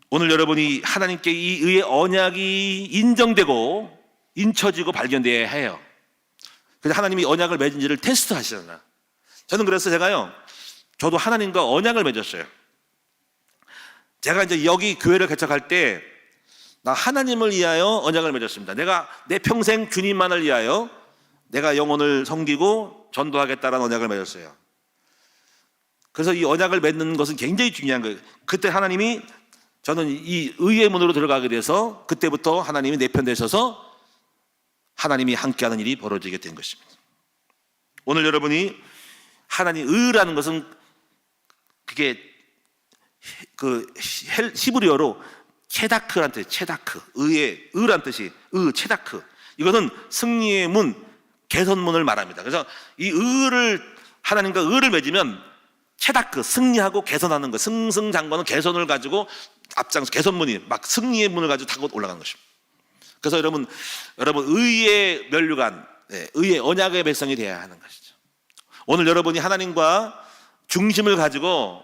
오늘 여러분이 하나님께 이 의의 언약이 인정되고 인쳐지고 발견되어야 해요. 그래서 하나님이 언약을 맺은지를 테스트하시잖아요. 저는 그래서 저도 하나님과 언약을 맺었어요. 제가 이제 여기 교회를 개척할 때 나 하나님을 위하여 언약을 맺었습니다. 내가 내 평생 주님만을 위하여 내가 영혼을 섬기고 전도하겠다라는 언약을 맺었어요. 그래서 이 언약을 맺는 것은 굉장히 중요한 거예요. 그때 하나님이, 저는 이 의의 문으로 들어가게 돼서 그때부터 하나님이 내 편 되셔서 하나님이 함께하는 일이 벌어지게 된 것입니다. 오늘 여러분이 하나님 의라는 것은 그게 그 히브리어로 체다크란 뜻, 체다크, 의란 뜻이 체다크. 이것은 승리의 문, 개선문을 말합니다. 그래서 이 의를, 하나님과 의를 맺으면 체다크, 승리하고 개선하는 거, 승승장구하는 개선을 가지고 앞장서, 개선문이 막 승리의 문을 가지고 타고 올라가는 것입니다. 그래서 여러분 의의 면류관, 의의 언약의 백성이 되어야 하는 것이죠. 오늘 여러분이 하나님과 중심을 가지고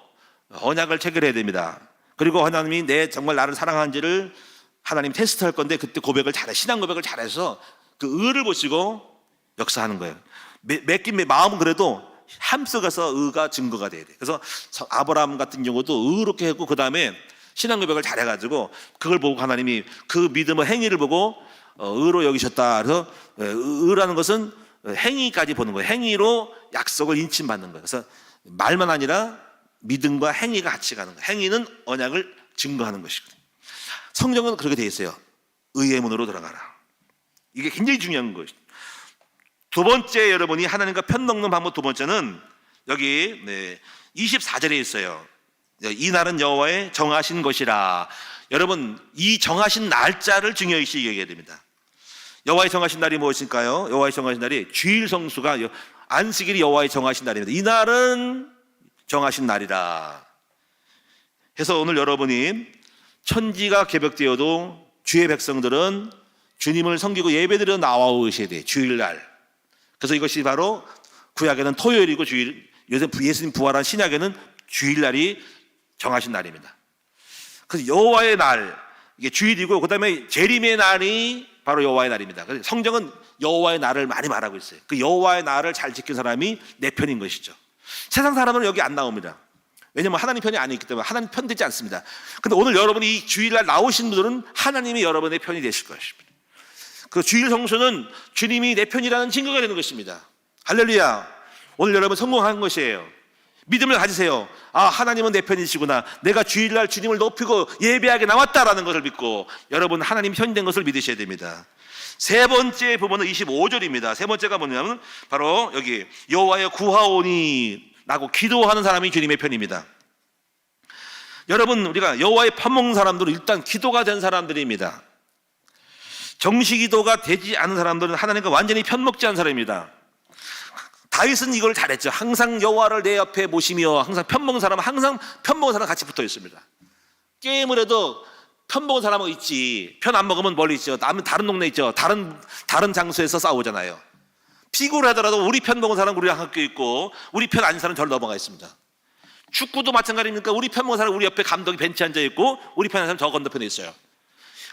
언약을 체결해야 됩니다. 그리고 하나님이 정말 나를 사랑하는지를 하나님 테스트할 건데, 그때 신앙 고백을 잘해서 그 의를 보시고 역사하는 거예요. 맡긴 마음은 그래도 함석에서 의가 증거가 돼야 돼요. 그래서 아브라함 같은 경우도 의롭게 했고, 그 다음에 신앙 고백을 잘해가지고 그걸 보고 하나님이 그 믿음의 행위를 보고 의로 여기셨다. 그래서 의라는 것은
행위까지 보는 거예요. 행위로 약속을 인침받는 거예요. 그래서 말만 아니라 믿음과 행위가 같이 가는 거예요. 행위는 언약을 증거하는 것이거든요. 성경은 그렇게 되어 있어요. 의의 문으로 들어가라. 이게 굉장히 중요한 것이죠. 두 번째, 여러분이 하나님과 편 먹는 방법 두 번째는 여기 24절에 있어요. 이 날은 여호와의 정하신 것이라. 여러분, 이 정하신 날짜를 중요시 여겨야 됩니다. 여호와의 정하신 날이 무엇일까요? 여호와의 정하신 날이 주일 성수가 안식일이 여호와의 정하신 날입니다. 이 날은 정하신 날이라. 해서 오늘 여러분이 천지가 개벽되어도 주의 백성들은 주님을 섬기고 예배드려 나와오셔야 돼요. 주일날. 그래서 이것이 바로 구약에는 토요일이고 요새 예수님 부활한 신약에는 주일날이 정하신 날입니다. 그래서 여호와의 날, 이게 주일이고 그다음에 재림의 날이 바로 여호와의 날입니다. 그래서 성경은 여호와의 날을 많이 말하고 있어요. 그 여호와의 날을 잘 지킨 사람이 내 편인 것이죠. 세상 사람은 여기 안 나옵니다. 왜냐하면 하나님 편이 아니기 때문에 하나님 편 되지 않습니다. 근데 오늘 여러분이 이 주일날 나오신 분들은 하나님이 여러분의 편이 되실 것입니다. 그 주일 성수는 주님이 내 편이라는 증거가 되는 것입니다. 할렐루야. 오늘 여러분 성공한 것이에요. 믿음을 가지세요. 아, 하나님은 내 편이시구나. 내가 주일날 주님을 높이고 예배하게 나왔다라는 것을 믿고 여러분 하나님 편이 된 것을 믿으셔야 됩니다. 세 번째 부분은 25절입니다. 세 번째가 뭐냐면 바로 여기 여호와의 구하오니 라고 기도하는 사람이 주님의 편입니다. 여러분, 우리가 여호와의 편 먹는 사람들은 일단 기도가 된 사람들입니다. 정식 기도가 되지 않은 사람들은 하나님과 완전히 편먹지 않은 사람입니다. 다윗은 이걸 잘했죠. 항상 여호와를 내 옆에 모시며 항상 편먹은 사람은 항상 편먹은 사람 같이 붙어 있습니다. 게임을 해도 편먹은 사람은 있지, 편 안 먹으면 멀리 있죠. 다른 동네 있죠. 다른 장소에서 싸우잖아요. 피구를 하더라도 우리 편 먹은 사람 우리랑 학교 있고 우리 편 아닌 사람 저를 넘어가 있습니다. 축구도 마찬가지입니까? 우리 편 먹은 사람 우리 옆에 감독이 벤치에 앉아 있고 우리 편 아닌 사람 저 건너편에 있어요.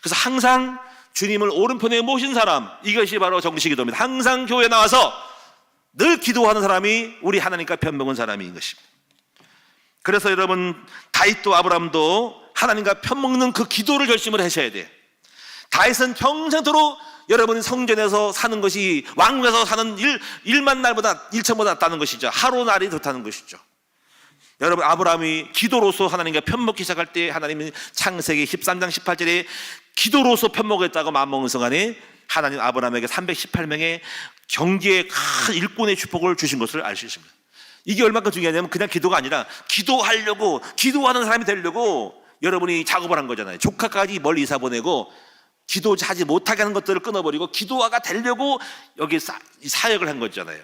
그래서 항상 주님을 오른편에 모신 사람, 이것이 바로 정식기도입니다. 항상 교회에 나와서 늘 기도하는 사람이 우리 하나님과 편 먹은 사람인 것입니다. 그래서 여러분 다윗도 아브라함도 하나님과 편 먹는 그 기도를 결심을 하셔야 돼요. 다윗은 평생토록 여러분 성전에서 사는 것이 왕궁에서 사는 일만 날보다 일천보다 낫다는 것이죠. 하루 날이 좋다는 것이죠. 여러분 아브라함이 기도로서 하나님과 편먹기 시작할 때 하나님은 창세기 13장 18절에 기도로서 편먹겠다고 마음먹은 순간에 하나님 아브라함에게 318명의 경제의 큰 일꾼의 축복을 주신 것을 알 수 있습니다. 이게 얼마나 중요하냐면 그냥 기도가 아니라 기도하려고 기도하는 사람이 되려고 여러분이 작업을 한 거잖아요. 조카까지 멀리 이사 보내고 기도하지 못하게 하는 것들을 끊어버리고 기도화가 되려고 여기 사역을 한 거잖아요.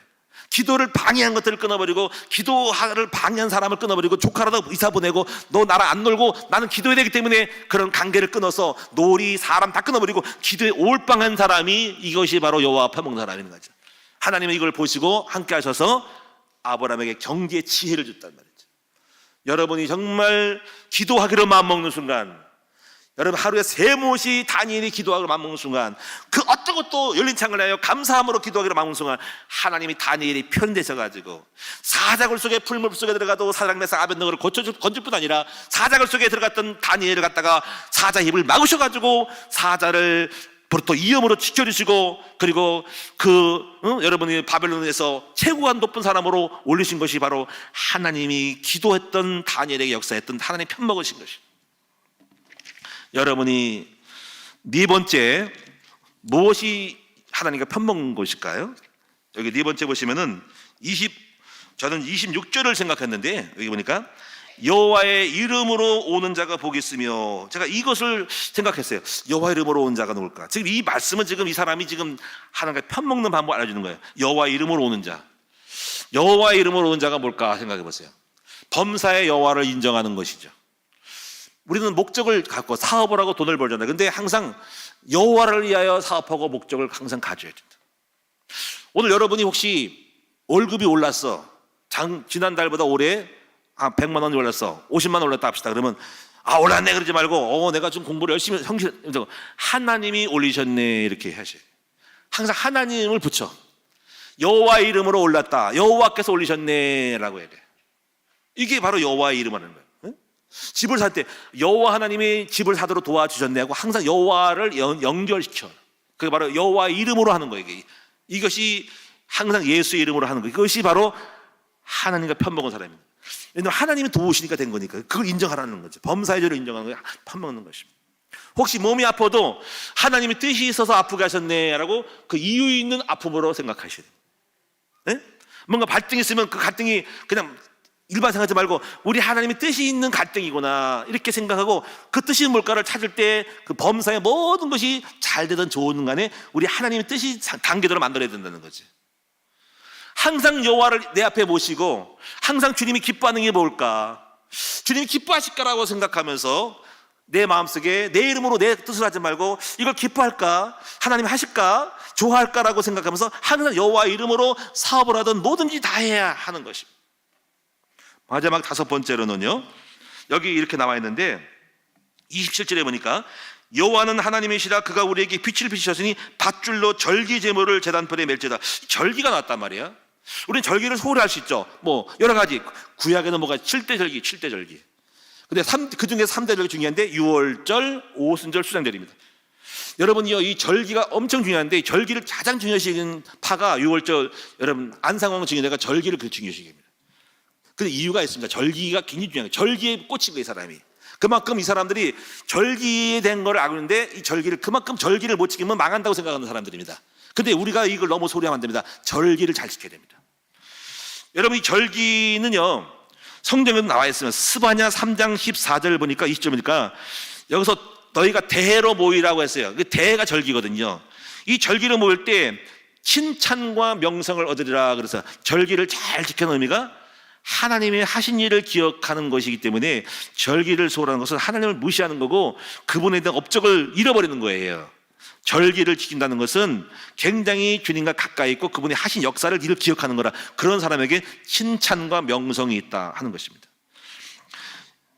기도를 방해한 것들을 끊어버리고 기도를 방해한 사람을 끊어버리고 조카라도 이사 보내고 너 나랑 안 놀고 나는 기도해야 되기 때문에 그런 관계를 끊어서 놀이 사람 다 끊어버리고 기도에 올빵한 사람이 이것이 바로 여호와 편먹는 사람인 거죠. 하나님은 이걸 보시고 함께 하셔서 아브라함에게 경제의 지혜를 줬단 말이죠. 여러분이 정말 기도하기로 마음먹는 순간, 여러분 하루에 3못이 다니엘이 기도하기로 마음먹는 순간, 그 어떤 것도 열린 창을 하여 감사함으로 기도하기로 마음먹는 순간 하나님이 다니엘이 편되셔가지고 사자굴 속에 풀물 속에 들어가도 사드락 메삭 아벳느고를 건질 뿐 아니라 사자굴 속에 들어갔던 다니엘을 갖다가 사자 입을 막으셔가지고 사자를 또 이염으로 지켜주시고 그리고 여러분이 바벨론에서 최고가 높은 사람으로 올리신 것이 바로 하나님이 기도했던 다니엘에게 역사했던 하나님의 편먹으신 것이. 여러분이 네 번째 무엇이 하나님과 편먹는 것일까요? 여기 네 번째 보시면은 저는 26절을 생각했는데 여기 보니까 여호와의 이름으로 오는 자가 복이 있으며, 제가 이것을 생각했어요. 여호와의 이름으로 온 자가 누굴까? 지금 이 말씀은 지금 이 사람이 지금 하나님과 편먹는 방법을 알려주는 거예요. 여호와의 이름으로 오는 자. 여호와의 이름으로 오는 자가 뭘까 생각해 보세요. 범사의 여호와를 인정하는 것이죠. 우리는 목적을 갖고 사업을 하고 돈을 벌잖아요. 근데 항상 여호와를 위하여 사업하고 목적을 항상 가져야 된다. 오늘 여러분이 혹시 월급이 올랐어. 지난달보다 올해 100만 원이 올랐어. 50만 원 올랐다 합시다. 그러면 올랐네 그러지 말고 내가 좀 공부를 열심히 하나님이 올리셨네 이렇게 하셔요. 항상 하나님을 붙여. 여호와의 이름으로 올랐다. 여호와께서 올리셨네 라고 해야 돼. 이게 바로 여호와의 이름 하는 거예요. 집을 살 때 여호와 하나님이 집을 사도록 도와주셨네 하고 항상 여호와를 연결시켜. 그게 바로 여호와의 이름으로 하는 거예요. 이것이 항상 예수의 이름으로 하는 거. 그것이 바로 하나님과 편먹은 사람입니다. 왜냐하면 하나님이 도우시니까 된 거니까 그걸 인정하라는 거죠. 범사의 죄를 인정하는 거예요. 편먹는 것입니다. 혹시 몸이 아파도 하나님의 뜻이 있어서 아프게 하셨네라고 그 이유 있는 아픔으로 생각하셔야 돼요. 네? 뭔가 갈등이 있으면 그 갈등이 그냥 일반 생각하지 말고 우리 하나님의 뜻이 있는 갈등이구나 이렇게 생각하고 그 뜻이 뭘까를 찾을 때 그 범사의 모든 것이 잘 되든 좋은 간에 우리 하나님의 뜻이 단계대로 만들어야 된다는 거지. 항상 여호와를 내 앞에 모시고 항상 주님이 기뻐하는 게 뭘까? 주님이 기뻐하실까라고 생각하면서 내 마음속에 내 이름으로 내 뜻을 하지 말고 이걸 기뻐할까? 하나님 하실까? 좋아할까라고 생각하면서 항상 여호와 이름으로 사업을 하든 뭐든지 다 해야 하는 것입니다. 마지막 다섯 번째로는요, 여기 이렇게 나와 있는데 27절에 보니까 여호와는 하나님이시라 그가 우리에게 빛을 비추셨으니 밧줄로 절기 제물을 제단벌에 멜지어다. 절기가 나왔단 말이야. 우리는 절기를 소홀히 할 수 있죠. 뭐 여러 가지 구약에는 뭐가 7대 절기, 7대 절기. 근데 그 중에 3대 절기 중요한데 유월절, 오순절, 수장절입니다. 여러분이요, 이 절기가 엄청 중요한데 절기를 가장 중요시하는 파가 유월절, 여러분 안상홍 증인회가 절기를 그 중요시합니다. 근데 이유가 있습니다. 절기가 굉장히 중요해요. 절기에 꽂힌 거예요, 이 사람이. 그만큼 이 사람들이 절기에 된 걸 알고 있는데 이 절기를 그만큼 절기를 못 지키면 망한다고 생각하는 사람들입니다. 근데 우리가 이걸 너무 소리하면 안 됩니다. 절기를 잘 지켜야 됩니다. 여러분 이 절기는요, 성경에도 나와 있으면 스바냐 3장 14절 보니까 20절 보니까 여기서 너희가 대회로 모이라고 했어요. 그 대회가 절기거든요. 이 절기로 모일 때 칭찬과 명성을 얻으리라 그래서 절기를 잘 지켜놓은 의미가 하나님의 하신 일을 기억하는 것이기 때문에 절기를 소홀하는 것은 하나님을 무시하는 거고 그분에 대한 업적을 잃어버리는 거예요. 절기를 지킨다는 것은 굉장히 주님과 가까이 있고 그분이 하신 역사를 이를 기억하는 거라. 그런 사람에게 칭찬과 명성이 있다 하는 것입니다.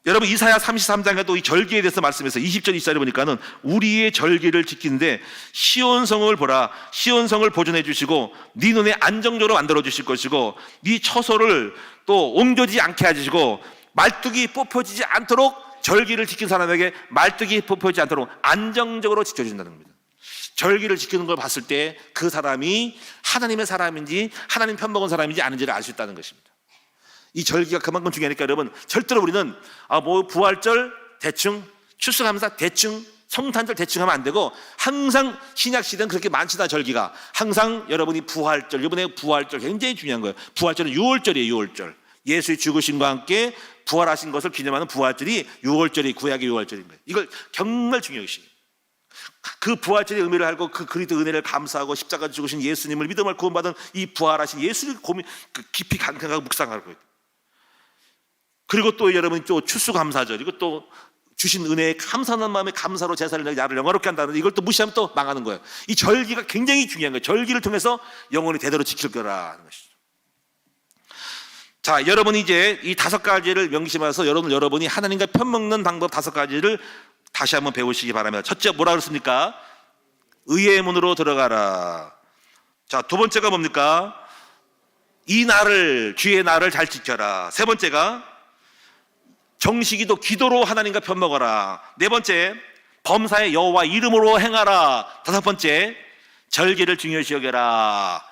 여러분 이사야 33장에도 이 절기에 대해서 말씀해서 20절 24절에 보니까는 우리의 절기를 지키는데 시온성을 보라. 시온성을 보존해 주시고 네 눈에 안정적으로 만들어 주실 것이고 네 처소를 또 옮겨지지 않게 해주시고 말뚝이 뽑혀지지 않도록 절기를 지킨 사람에게 말뚝이 뽑혀지지 않도록 안정적으로 지켜준다는 겁니다. 절기를 지키는 걸 봤을 때 그 사람이 하나님의 사람인지 하나님 편먹은 사람인지 아닌지를 알 수 있다는 것입니다. 이 절기가 그만큼 중요하니까 여러분 절대로 우리는 뭐 부활절 대충, 추수감사 대충, 성탄절 대충 하면 안 되고 항상 신약 시대는 그렇게 많지다 절기가. 항상 여러분이 부활절, 이번에 부활절 굉장히 중요한 거예요. 부활절은 6월절이에요. 6월절. 예수의 죽으심과 함께 부활하신 것을 기념하는 부활절이 6월절이 구약의 6월절인 거예요. 이걸 정말 중요시. 그 부활절의 의미를 알고 그 그리스도 은혜를 감사하고 십자가 죽으신 예수님을 믿음을 구원받은 이 부활하신 예수를 깊이 간직하고 묵상하고 있다. 그리고 또 여러분이 또 추수감사절, 이거 또 주신 은혜에 감사하는 마음에 감사로 제사를 내가 나를 영화롭게 한다는 이걸 또 무시하면 또 망하는 거예요. 이 절기가 굉장히 중요한 거예요. 절기를 통해서 영혼이 대대로 지킬 거라는 것이죠. 자, 여러분이 이제 이 5가지를 명심해서 여러분이 하나님과 편먹는 방법 5가지를 다시 한번 배우시기 바랍니다. 첫째 뭐라 그랬습니까? 의의 문으로 들어가라. 자, 두 번째가 뭡니까? 이 날을, 주의 날을 잘 지켜라. 세 번째가 정식이도 기도로 하나님과 편먹어라. 네 번째, 범사의 여호와 이름으로 행하라. 다섯 번째, 절기를 중요시 여겨라.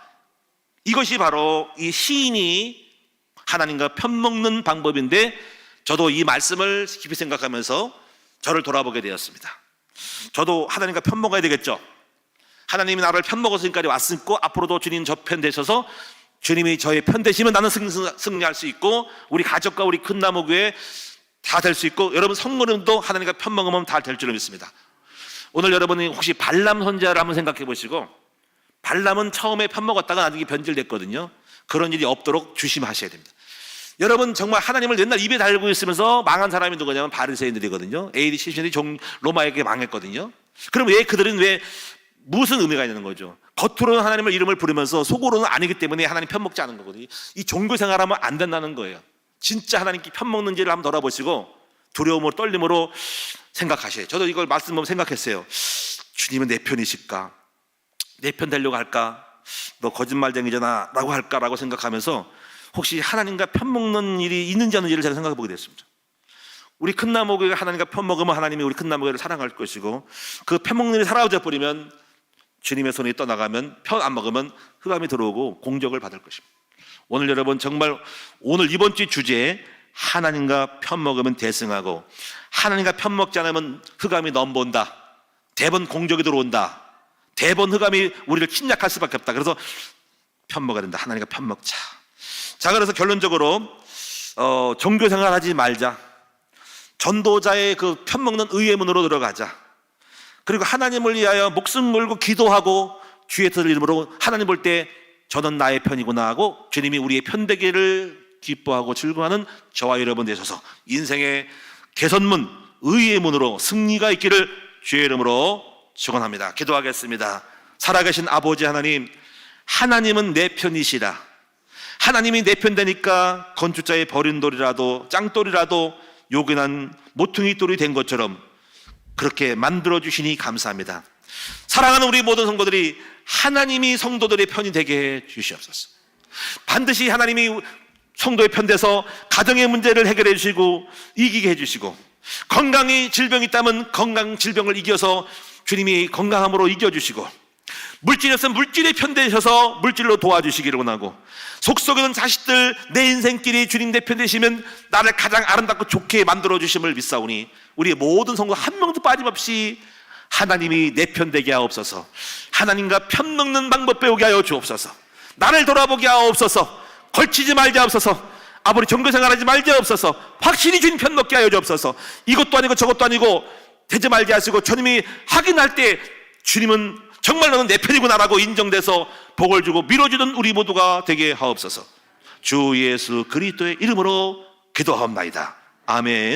이것이 바로 이 시인이 하나님과 편먹는 방법인데 저도 이 말씀을 깊이 생각하면서 저를 돌아보게 되었습니다. 저도 하나님과 편먹어야 되겠죠. 하나님이 나를 편먹어서 지금까지 왔고 앞으로도 주님 저 편 되셔서 주님이 저의 편 되시면 나는 승리할 수 있고 우리 가족과 우리 큰나무교회 다 될 수 있고 여러분 성모님도 하나님과 편먹으면 다 될 줄 믿습니다. 오늘 여러분이 혹시 발람 선지자를 한번 생각해 보시고 발람은 처음에 편먹었다가 나중에 변질됐거든요. 그런 일이 없도록 조심하셔야 됩니다. 여러분 정말 하나님을 맨날 입에 달고 있으면서 망한 사람이 누구냐면 바리새인들이거든요. AD 70년이 로마에게 망했거든요. 그럼 그들은 왜 무슨 의미가 있는 거죠? 겉으로는 하나님의 이름을 부르면서 속으로는 아니기 때문에 하나님 편먹지 않은 거거든요. 이 종교 생활하면 안 된다는 거예요. 진짜 하나님께 편먹는지를 한번 돌아보시고 두려움으로 떨림으로 생각하셔요. 저도 이걸 말씀보면 생각했어요. 주님은 내 편이실까? 내 편 되려고 할까? 너 거짓말쟁이잖아 라고 할까라고 생각하면서 혹시 하나님과 편먹는 일이 있는지 없는지를 제가 생각해 보게 됐습니다. 우리 큰나무교회가 하나님과 편먹으면 하나님이 우리 큰나무교회를 사랑할 것이고 그 편먹는 일이 사라져 버리면 주님의 손이 떠나가면 편 안 먹으면 흑암이 들어오고 공적을 받을 것입니다. 오늘 여러분 정말 오늘 이번 주 주제에 하나님과 편 먹으면 대승하고 하나님과 편 먹지 않으면 흑암이 넘본다. 대번 공적이 들어온다. 대번 흑암이 우리를 침략할 수밖에 없다. 그래서 편 먹어야 된다. 하나님과 편 먹자. 자, 그래서 결론적으로 종교 생활하지 말자. 전도자의 그 편 먹는 의의 문으로 들어가자. 그리고 하나님을 위하여 목숨 걸고 기도하고 주의 뜻을 이름으로 하나님 볼 때 저는 나의 편이구나 하고 주님이 우리의 편되기를 기뻐하고 즐거워하는 저와 여러분 되셔서 인생의 개선문, 의의 문으로 승리가 있기를 주의 이름으로 축원합니다. 기도하겠습니다. 살아계신 아버지 하나님, 하나님은 내 편이시라. 하나님이 내 편 되니까 건축자의 버린 돌이라도 짱돌이라도 요긴한 모퉁이 돌이 된 것처럼 그렇게 만들어 주시니 감사합니다. 사랑하는 우리 모든 성도들이 하나님이 성도들의 편이 되게 해 주시옵소서. 반드시 하나님이 성도의 편 돼서 가정의 문제를 해결해 주시고 이기게 해 주시고 건강이 질병이 있다면 건강 질병을 이겨서 주님이 건강함으로 이겨주시고 물질이 없으면 물질에 편되셔서 물질로 도와주시기를 원하고 속속에는 자식들 내 인생길이 주님 내 편 되시면 나를 가장 아름답고 좋게 만들어 주심을 믿사오니 우리의 모든 성도 한 명도 빠짐없이 하나님이 내 편 되게 하옵소서. 하나님과 편 먹는 방법 배우게 하여 주옵소서. 나를 돌아보게 하옵소서. 걸치지 말게 하옵소서. 아무리 종교생활하지 말게 하옵소서. 확실히 주님 편 먹게 하여 주옵소서. 이것도 아니고 저것도 아니고 되지 말게 하시고 주님이 확인할 때 주님은 정말 너는 내 편이구나라고 인정돼서 복을 주고 밀어주는 우리 모두가 되게 하옵소서. 주 예수 그리스도의 이름으로 기도하옵나이다. 아멘.